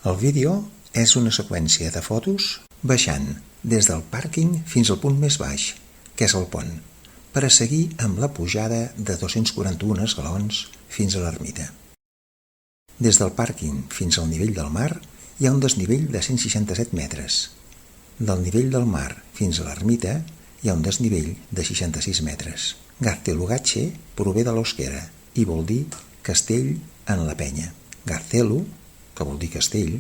El vídeo és una seqüència de fotos baixant des del pàrquing fins al punt més baix, que és el pont, per a seguir amb la pujada de 241 esglaons fins a l'ermita. Des del pàrquing fins al nivell del mar hi ha un desnivell de 167 metres. Del nivell del mar fins a l'ermita hi ha un desnivell de 66 metres. Gaztelugatxe prové de l'euskera i vol dir castell en la penya. Gaztelu, que vol dir castell,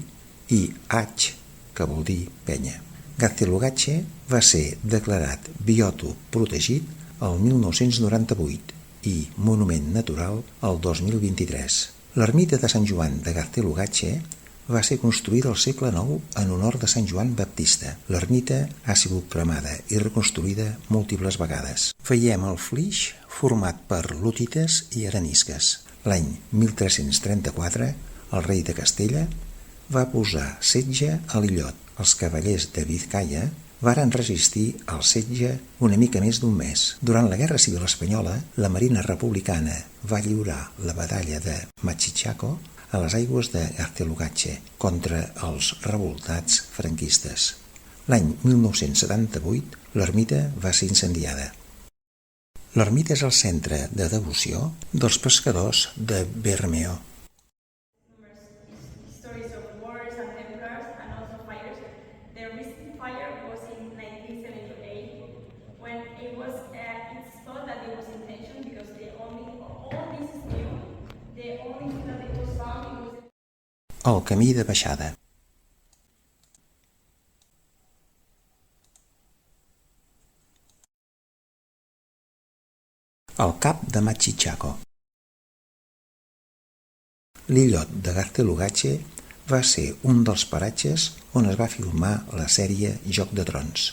i Ach, que vol dir penya. Gaztelugatxe va ser declarat biòtop protegit el 1998 i monument natural el 2023. L'ermita de Sant Joan de Gaztelugatxe va ser construïda al segle IX en honor de Sant Joan Baptista. L'ermita ha sigut cremada i reconstruïda múltiples vegades. Veiem el flix format per lutites i arenisques. L'any 1334, el rei de Castella va posar setge a l'illot. Els cavallers de Vizcaya varen resistir al setge una mica més d'un mes. Durant la Guerra Civil Espanyola, la Marina Republicana va lliurar la batalla de Machichaco a les aigües de Gaztelugatxe contra els revoltats franquistes. L'any 1978, l'ermita va ser incendiada. L'ermita és el centre de devoció dels pescadors de Bermeo. El camí de baixada. El cap de Machichaco. L'illot de Gaztelugatxe va ser un dels paratges on es va filmar la sèrie Joc de Trons.